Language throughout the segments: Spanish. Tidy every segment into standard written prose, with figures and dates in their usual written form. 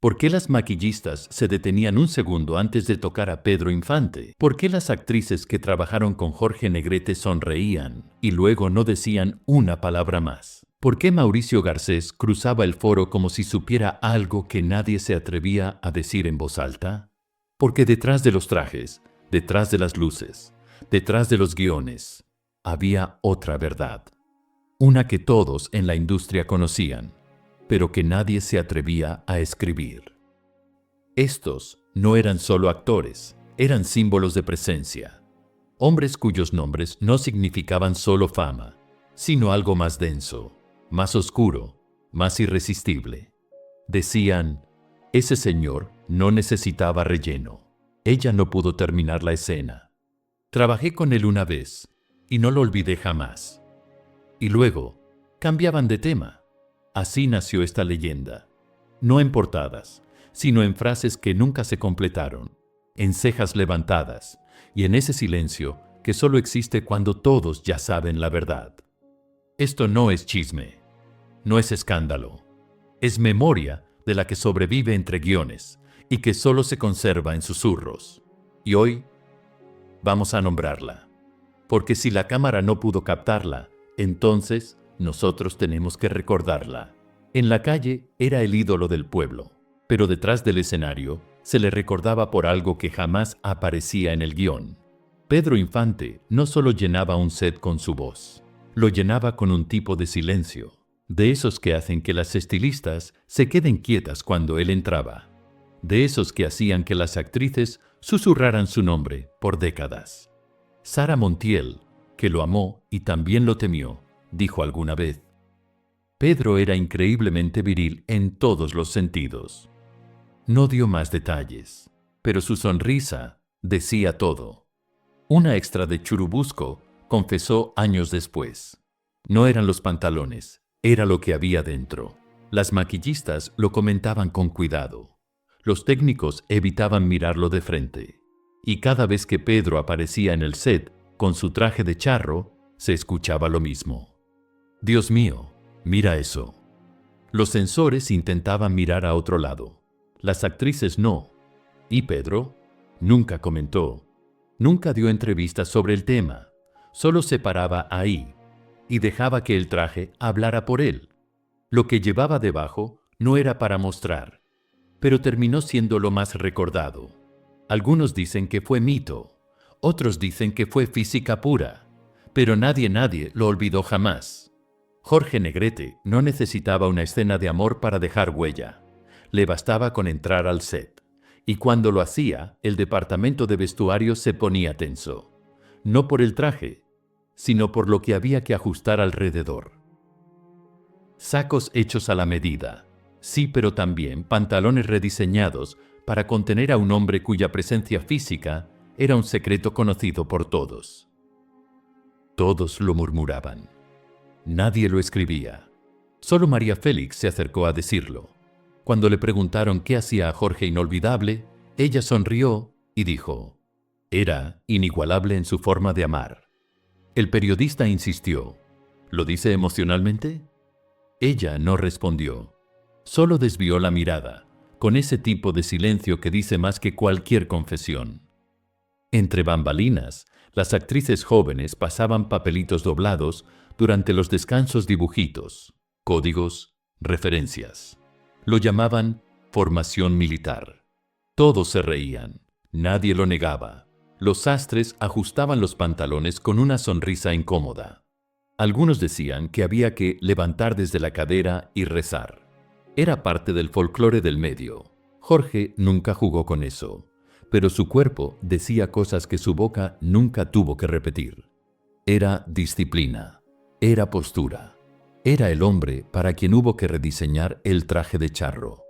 ¿Por qué las maquillistas se detenían un segundo antes de tocar a Pedro Infante? ¿Por qué las actrices que trabajaron con Jorge Negrete sonreían y luego no decían una palabra más? ¿Por qué Mauricio Garcés cruzaba el foro como si supiera algo que nadie se atrevía a decir en voz alta? Porque detrás de los trajes, detrás de las luces, detrás de los guiones, había otra verdad. Una que todos en la industria conocían, pero que nadie se atrevía a escribir. Estos no eran solo actores, eran símbolos de presencia. Hombres cuyos nombres no significaban solo fama, sino algo más denso, más oscuro, más irresistible. Decían, ese señor no necesitaba relleno. Ella no pudo terminar la escena. Trabajé con él una vez, y no lo olvidé jamás. Y luego, cambiaban de tema. Así nació esta leyenda, no en portadas, sino en frases que nunca se completaron, en cejas levantadas y en ese silencio que solo existe cuando todos ya saben la verdad. Esto no es chisme, no es escándalo, es memoria de la que sobrevive entre guiones y que solo se conserva en susurros. Y hoy vamos a nombrarla, porque si la cámara no pudo captarla, entonces nosotros tenemos que recordarla. En la calle era el ídolo del pueblo, pero detrás del escenario se le recordaba por algo que jamás aparecía en el guión. Pedro Infante no solo llenaba un set con su voz, lo llenaba con un tipo de silencio, de esos que hacen que las estilistas se queden quietas cuando él entraba, de esos que hacían que las actrices susurraran su nombre por décadas. Sara Montiel, que lo amó y también lo temió, dijo alguna vez, Pedro era increíblemente viril en todos los sentidos. No dio más detalles, pero su sonrisa decía todo. Una extra de Churubusco confesó años después. No eran los pantalones, era lo que había dentro. Las maquillistas lo comentaban con cuidado. Los técnicos evitaban mirarlo de frente. Y cada vez que Pedro aparecía en el set con su traje de charro, se escuchaba lo mismo. Dios mío, mira eso. Los censores intentaban mirar a otro lado. Las actrices no. Y Pedro nunca comentó. Nunca dio entrevistas sobre el tema. Solo se paraba ahí y dejaba que el traje hablara por él. Lo que llevaba debajo no era para mostrar, pero terminó siendo lo más recordado. Algunos dicen que fue mito, otros dicen que fue física pura, pero nadie lo olvidó jamás. Jorge Negrete no necesitaba una escena de amor para dejar huella. Le bastaba con entrar al set. Y cuando lo hacía, el departamento de vestuario se ponía tenso. No por el traje, sino por lo que había que ajustar alrededor. Sacos hechos a la medida. Sí, pero también pantalones rediseñados para contener a un hombre cuya presencia física era un secreto conocido por todos. Todos lo murmuraban. Nadie lo escribía. Solo María Félix se acercó a decirlo. Cuando le preguntaron qué hacía a Jorge inolvidable, ella sonrió y dijo, era inigualable en su forma de amar. El periodista insistió, ¿lo dice emocionalmente? Ella no respondió. Solo desvió la mirada, con ese tipo de silencio que dice más que cualquier confesión. Entre bambalinas, las actrices jóvenes pasaban papelitos doblados durante los descansos dibujitos, códigos, referencias. Lo llamaban formación militar. Todos se reían, nadie lo negaba. Los sastres ajustaban los pantalones con una sonrisa incómoda. Algunos decían que había que levantar desde la cadera y rezar. Era parte del folclore del medio. Jorge nunca jugó con eso, pero su cuerpo decía cosas que su boca nunca tuvo que repetir. Era disciplina. Era postura. Era el hombre para quien hubo que rediseñar el traje de charro.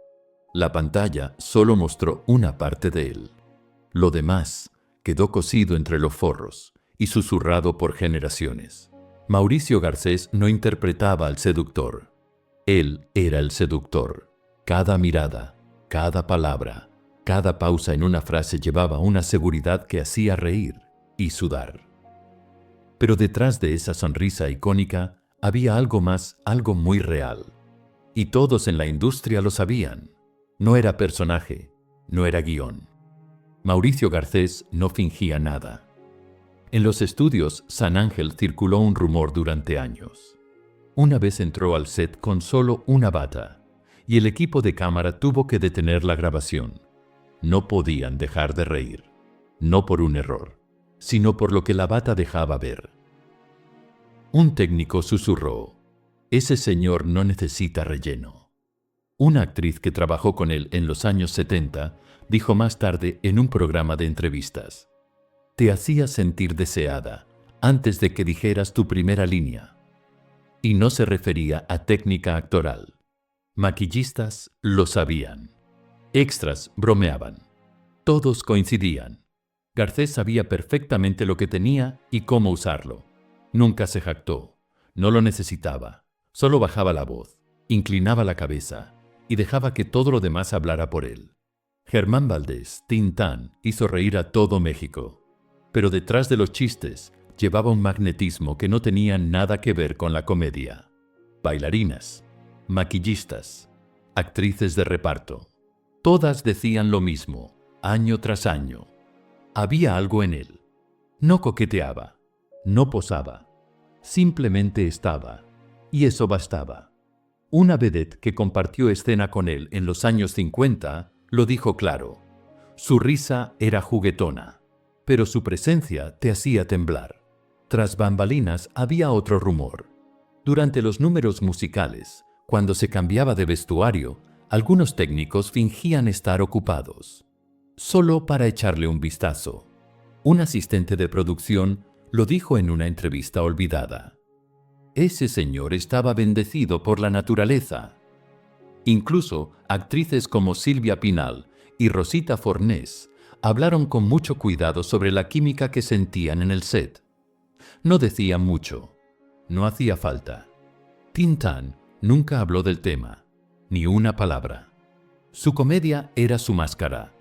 La pantalla solo mostró una parte de él. Lo demás quedó cosido entre los forros y susurrado por generaciones. Mauricio Garcés no interpretaba al seductor. Él era el seductor. Cada mirada, cada palabra, cada pausa en una frase llevaba una seguridad que hacía reír y sudar. Pero detrás de esa sonrisa icónica había algo más, algo muy real. Y todos en la industria lo sabían. No era personaje, no era guión. Mauricio Garcés no fingía nada. En los estudios San Ángel circuló un rumor durante años. Una vez entró al set con solo una bata, y el equipo de cámara tuvo que detener la grabación. No podían dejar de reír, no por un error, sino por lo que la bata dejaba ver. Un técnico susurró: «Ese señor no necesita relleno». Una actriz que trabajó con él en los años 70 dijo más tarde en un programa de entrevistas: «Te hacía sentir deseada antes de que dijeras tu primera línea». Y no se refería a técnica actoral. Maquillistas lo sabían. Extras bromeaban. Todos coincidían. Garcés sabía perfectamente lo que tenía y cómo usarlo. Nunca se jactó. No lo necesitaba. Solo bajaba la voz, inclinaba la cabeza y dejaba que todo lo demás hablara por él. Germán Valdés, Tintán, hizo reír a todo México. Pero detrás de los chistes llevaba un magnetismo que no tenía nada que ver con la comedia. Bailarinas, maquillistas, actrices de reparto. Todas decían lo mismo, año tras año. Había algo en él. No coqueteaba, no posaba, simplemente estaba, y eso bastaba. Una vedette que compartió escena con él en los años 50 lo dijo claro. Su risa era juguetona, pero su presencia te hacía temblar. Tras bambalinas había otro rumor. Durante los números musicales, cuando se cambiaba de vestuario, algunos técnicos fingían estar ocupados, solo para echarle un vistazo. Un asistente de producción lo dijo en una entrevista olvidada. Ese señor estaba bendecido por la naturaleza. Incluso actrices como Silvia Pinal y Rosita Fornés hablaron con mucho cuidado sobre la química que sentían en el set. No decían mucho, no hacía falta. Tintán nunca habló del tema, ni una palabra. Su comedia era su máscara,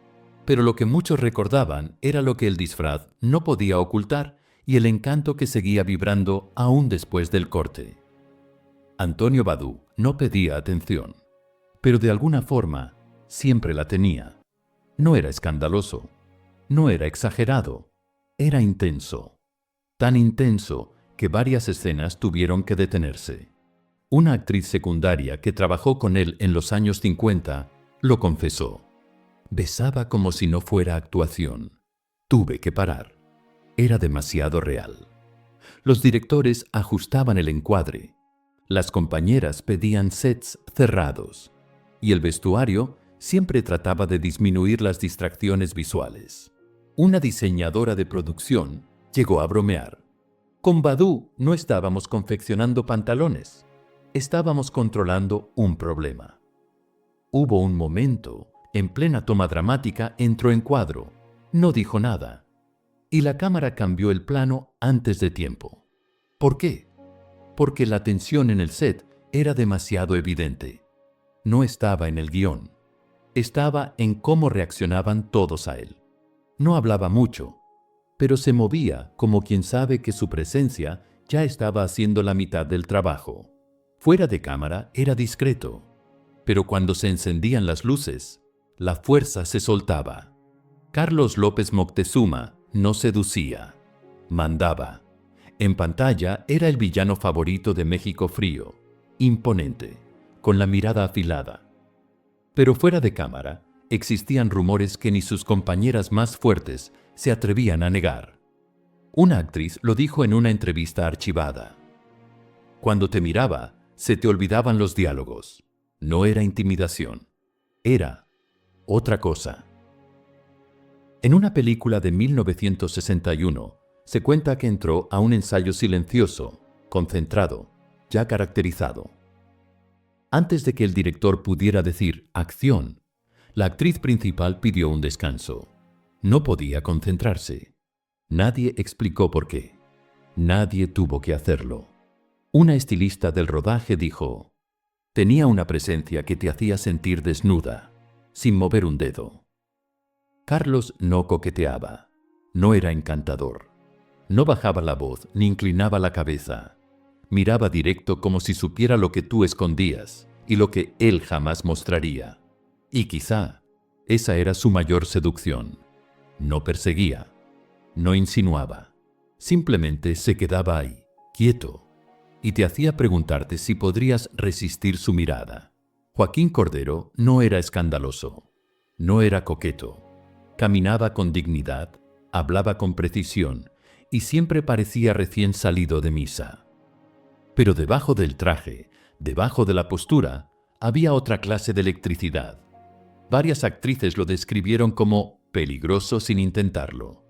pero lo que muchos recordaban era lo que el disfraz no podía ocultar y el encanto que seguía vibrando aún después del corte. Antonio Badú no pedía atención, pero de alguna forma siempre la tenía. No era escandaloso, no era exagerado, era intenso. Tan intenso que varias escenas tuvieron que detenerse. Una actriz secundaria que trabajó con él en los años 50 lo confesó. Besaba como si no fuera actuación. Tuve que parar. Era demasiado real. Los directores ajustaban el encuadre. Las compañeras pedían sets cerrados. Y el vestuario siempre trataba de disminuir las distracciones visuales. Una diseñadora de producción llegó a bromear. Con Badú no estábamos confeccionando pantalones. Estábamos controlando un problema. Hubo un momento, en plena toma dramática, entró en cuadro. No dijo nada. Y la cámara cambió el plano antes de tiempo. ¿Por qué? Porque la tensión en el set era demasiado evidente. No estaba en el guión. Estaba en cómo reaccionaban todos a él. No hablaba mucho, pero se movía como quien sabe que su presencia ya estaba haciendo la mitad del trabajo. Fuera de cámara era discreto, pero cuando se encendían las luces, la fuerza se soltaba. Carlos López Moctezuma no seducía, mandaba. En pantalla era el villano favorito de México Frío, imponente, con la mirada afilada. Pero fuera de cámara existían rumores que ni sus compañeras más fuertes se atrevían a negar. Una actriz lo dijo en una entrevista archivada. Cuando te miraba, se te olvidaban los diálogos. No era intimidación. Era otra cosa. En una película de 1961, se cuenta que entró a un ensayo silencioso, concentrado, ya caracterizado. Antes de que el director pudiera decir acción, la actriz principal pidió un descanso. No podía concentrarse. Nadie explicó por qué. Nadie tuvo que hacerlo. Una estilista del rodaje dijo: tenía una presencia que te hacía sentir desnuda, sin mover un dedo. Carlos no coqueteaba, no era encantador. No bajaba la voz ni inclinaba la cabeza. Miraba directo como si supiera lo que tú escondías y lo que él jamás mostraría. Y quizá esa era su mayor seducción. No perseguía, no insinuaba, simplemente se quedaba ahí, quieto, y te hacía preguntarte si podrías resistir su mirada. Joaquín Cordero no era escandaloso, no era coqueto, caminaba con dignidad, hablaba con precisión y siempre parecía recién salido de misa. Pero debajo del traje, debajo de la postura, había otra clase de electricidad. Varias actrices lo describieron como peligroso sin intentarlo.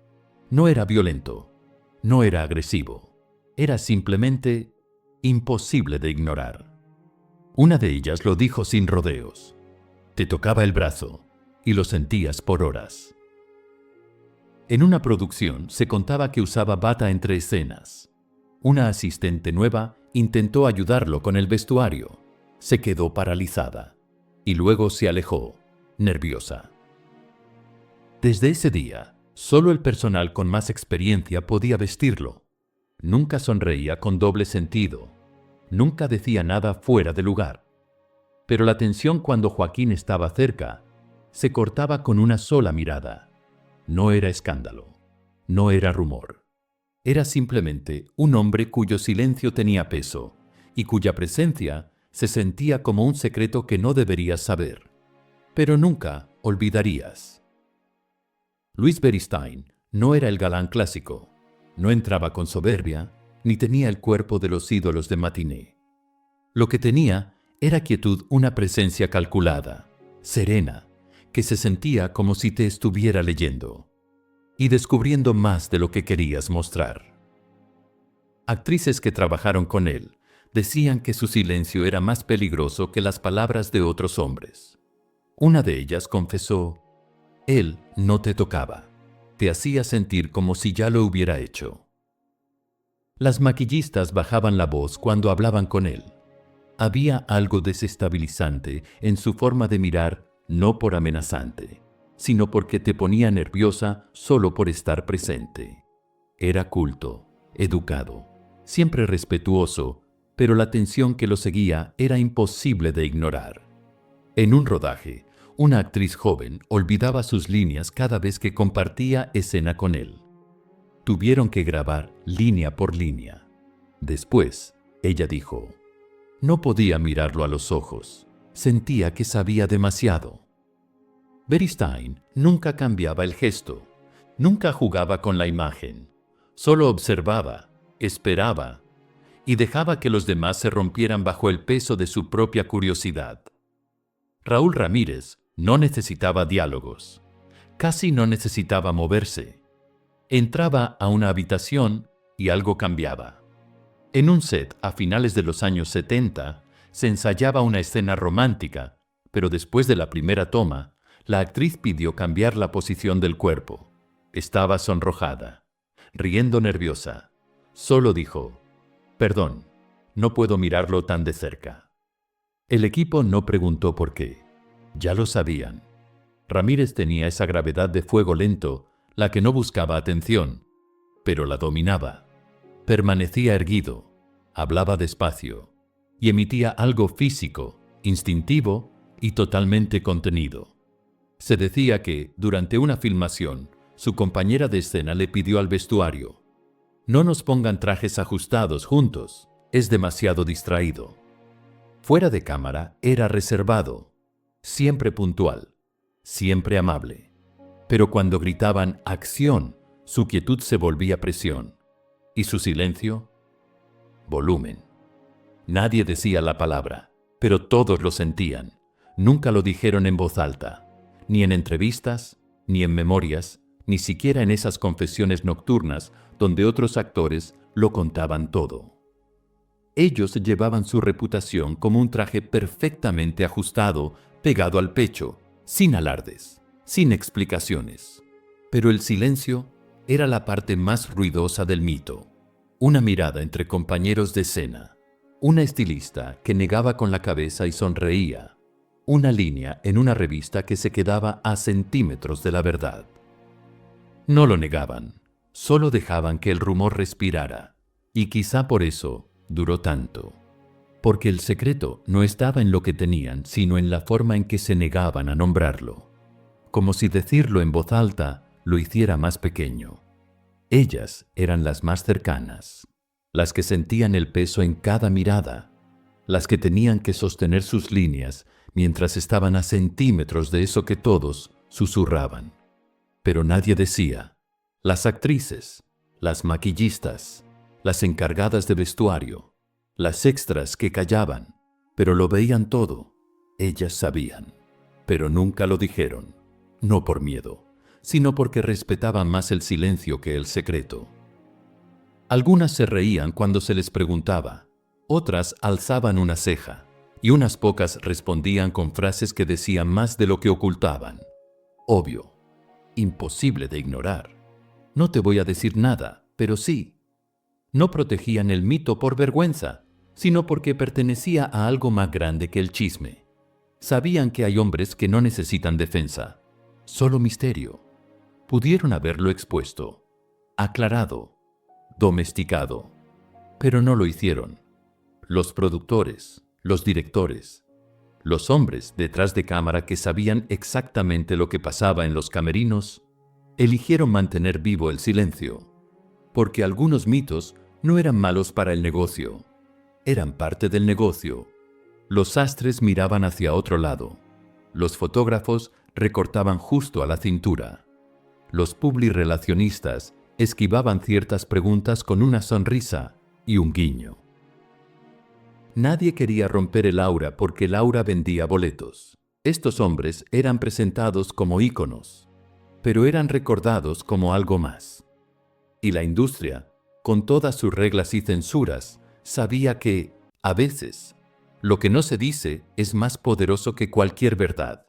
No era violento, no era agresivo, era simplemente imposible de ignorar. Una de ellas lo dijo sin rodeos. Te tocaba el brazo y lo sentías por horas. En una producción se contaba que usaba bata entre escenas. Una asistente nueva intentó ayudarlo con el vestuario. Se quedó paralizada y luego se alejó, nerviosa. Desde ese día, solo el personal con más experiencia podía vestirlo. Nunca sonreía con doble sentido. Nunca decía nada fuera de lugar. Pero la tensión cuando Joaquín estaba cerca se cortaba con una sola mirada. No era escándalo, no era rumor. Era simplemente un hombre cuyo silencio tenía peso y cuya presencia se sentía como un secreto que no deberías saber, pero nunca olvidarías. Louis Beristain no era el galán clásico, no entraba con soberbia, ni tenía el cuerpo de los ídolos de matiné. Lo que tenía era quietud, una presencia calculada, serena, que se sentía como si te estuviera leyendo y descubriendo más de lo que querías mostrar. Actrices que trabajaron con él decían que su silencio era más peligroso que las palabras de otros hombres. Una de ellas confesó: él no te tocaba, te hacía sentir como si ya lo hubiera hecho. Las maquillistas bajaban la voz cuando hablaban con él. Había algo desestabilizante en su forma de mirar, no por amenazante, sino porque te ponía nerviosa solo por estar presente. Era culto, educado, siempre respetuoso, pero la tensión que lo seguía era imposible de ignorar. En un rodaje, una actriz joven olvidaba sus líneas cada vez que compartía escena con él. Tuvieron que grabar línea por línea. Después, ella dijo: no podía mirarlo a los ojos. Sentía que sabía demasiado. Beristain nunca cambiaba el gesto, nunca jugaba con la imagen. Solo observaba, esperaba y dejaba que los demás se rompieran bajo el peso de su propia curiosidad. Raúl Ramírez no necesitaba diálogos. Casi no necesitaba moverse. Entraba a una habitación y algo cambiaba. En un set a finales de los años 70 se ensayaba una escena romántica, pero después de la primera toma, la actriz pidió cambiar la posición del cuerpo. Estaba sonrojada, riendo nerviosa. Solo dijo: perdón, no puedo mirarlo tan de cerca. El equipo no preguntó por qué. Ya lo sabían. Ramírez tenía esa gravedad de fuego lento, la que no buscaba atención, pero la dominaba. Permanecía erguido, hablaba despacio y emitía algo físico, instintivo y totalmente contenido. Se decía que, durante una filmación, su compañera de escena le pidió al vestuario: no nos pongan trajes ajustados juntos, es demasiado distraído. Fuera de cámara era reservado, siempre puntual, siempre amable. Pero cuando gritaban acción, su quietud se volvía presión. ¿Y su silencio? Volumen. Nadie decía la palabra, pero todos lo sentían. Nunca lo dijeron en voz alta, ni en entrevistas, ni en memorias, ni siquiera en esas confesiones nocturnas donde otros actores lo contaban todo. Ellos llevaban su reputación como un traje perfectamente ajustado, pegado al pecho, sin alardes, sin explicaciones. Pero el silencio era la parte más ruidosa del mito. Una mirada entre compañeros de escena, una estilista que negaba con la cabeza y sonreía, una línea en una revista que se quedaba a centímetros de la verdad. No lo negaban, solo dejaban que el rumor respirara, y quizá por eso duró tanto. Porque el secreto no estaba en lo que tenían, sino en la forma en que se negaban a nombrarlo. Como si decirlo en voz alta lo hiciera más pequeño. Ellas eran las más cercanas, las que sentían el peso en cada mirada, las que tenían que sostener sus líneas mientras estaban a centímetros de eso que todos susurraban. Pero nadie decía. Las actrices, las maquillistas, las encargadas de vestuario, las extras que callaban, pero lo veían todo. Ellas sabían, pero nunca lo dijeron, no por miedo, sino porque respetaban más el silencio que el secreto. Algunas se reían cuando se les preguntaba, otras alzaban una ceja, y unas pocas respondían con frases que decían más de lo que ocultaban. Obvio, imposible de ignorar. No te voy a decir nada, pero sí. No protegían el mito por vergüenza, sino porque pertenecía a algo más grande que el chisme. Sabían que hay hombres que no necesitan defensa, solo misterio. Pudieron haberlo expuesto, aclarado, domesticado, pero no lo hicieron. Los productores, los directores, los hombres detrás de cámara que sabían exactamente lo que pasaba en los camerinos, eligieron mantener vivo el silencio, porque algunos mitos no eran malos para el negocio, eran parte del negocio. Los sastres miraban hacia otro lado, los fotógrafos recortaban justo a la cintura, los publirelacionistas esquivaban ciertas preguntas con una sonrisa y un guiño. Nadie quería romper el aura porque el aura vendía boletos. Estos hombres eran presentados como íconos, pero eran recordados como algo más. Y la industria, con todas sus reglas y censuras, sabía que, a veces, lo que no se dice es más poderoso que cualquier verdad.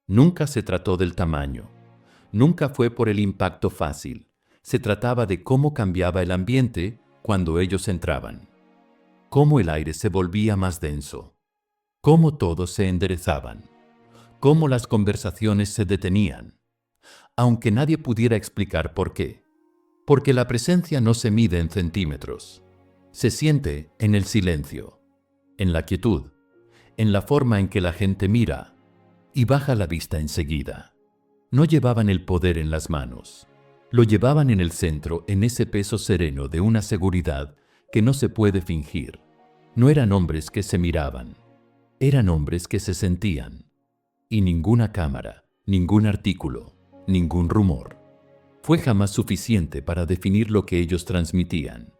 Nunca se trató del tamaño, nunca fue por el impacto fácil, se trataba de cómo cambiaba el ambiente cuando ellos entraban. Cómo el aire se volvía más denso, cómo todos se enderezaban, cómo las conversaciones se detenían, aunque nadie pudiera explicar por qué. Porque la presencia no se mide en centímetros, se siente en el silencio, en la quietud, en la forma en que la gente mira y baja la vista enseguida. No llevaban el poder en las manos, lo llevaban en el centro, en ese peso sereno de una seguridad que no se puede fingir. No eran hombres que se miraban, eran hombres que se sentían. Y ninguna cámara, ningún artículo, ningún rumor fue jamás suficiente para definir lo que ellos transmitían.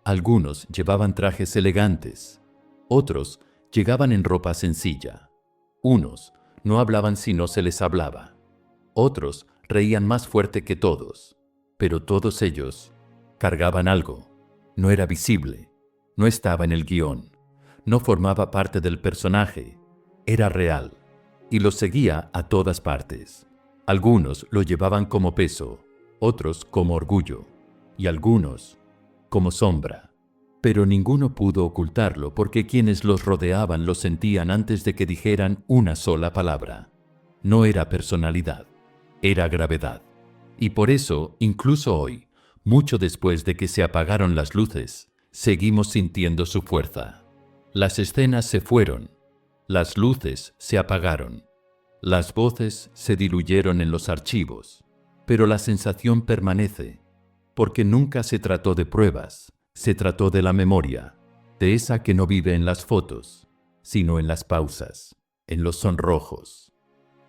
Algunos llevaban trajes elegantes, otros llegaban en ropa sencilla. Unos no hablaban si no se les hablaba, otros reían más fuerte que todos, pero todos ellos cargaban algo. No era visible, no estaba en el guión, no formaba parte del personaje, era real y los seguía a todas partes. Algunos lo llevaban como peso, otros como orgullo y algunos como sombra. Pero ninguno pudo ocultarlo porque quienes los rodeaban lo sentían antes de que dijeran una sola palabra. No era personalidad, era gravedad. Y por eso, incluso hoy, mucho después de que se apagaron las luces, seguimos sintiendo su fuerza. Las escenas se fueron, las luces se apagaron, las voces se diluyeron en los archivos, pero la sensación permanece, porque nunca se trató de pruebas, se trató de la memoria, de esa que no vive en las fotos, sino en las pausas, en los sonrojos.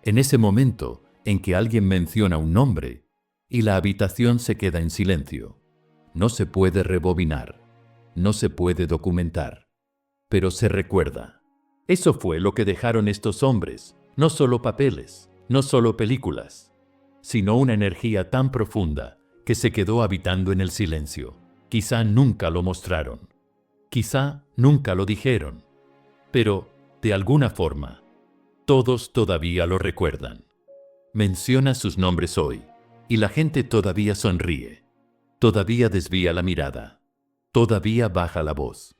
En ese momento en que alguien menciona un nombre y la habitación se queda en silencio. No se puede rebobinar, no se puede documentar, pero se recuerda. Eso fue lo que dejaron estos hombres, no solo papeles, no solo películas, sino una energía tan profunda que se quedó habitando en el silencio. Quizá nunca lo mostraron, quizá nunca lo dijeron, pero, de alguna forma, todos todavía lo recuerdan. Menciona sus nombres hoy, y la gente todavía sonríe, todavía desvía la mirada, todavía baja la voz,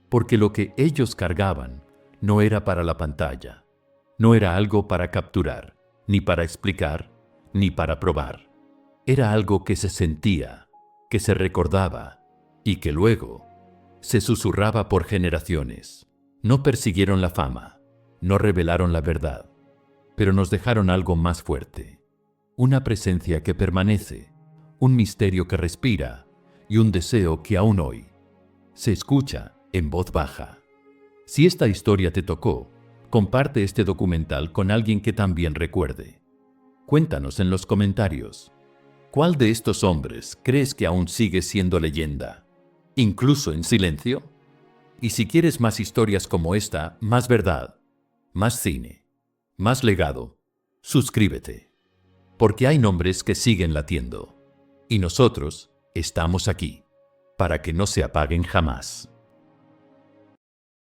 porque lo que ellos cargaban no era para la pantalla, no era algo para capturar, ni para explicar, ni para probar. Era algo que se sentía, que se recordaba, y que luego Se susurraba por generaciones. No persiguieron la fama, no revelaron la verdad, pero nos dejaron algo más fuerte. Una presencia que permanece, un misterio que respira y un deseo que aún hoy se escucha en voz baja. Si esta historia te tocó, comparte este documental con alguien que también recuerde. Cuéntanos en los comentarios, ¿cuál de estos hombres crees que aún sigue siendo leyenda, incluso en silencio? Y si quieres más historias como esta, más verdad, más cine, más legado, suscríbete. Porque hay nombres que siguen latiendo. Y nosotros estamos aquí, para que no se apaguen jamás.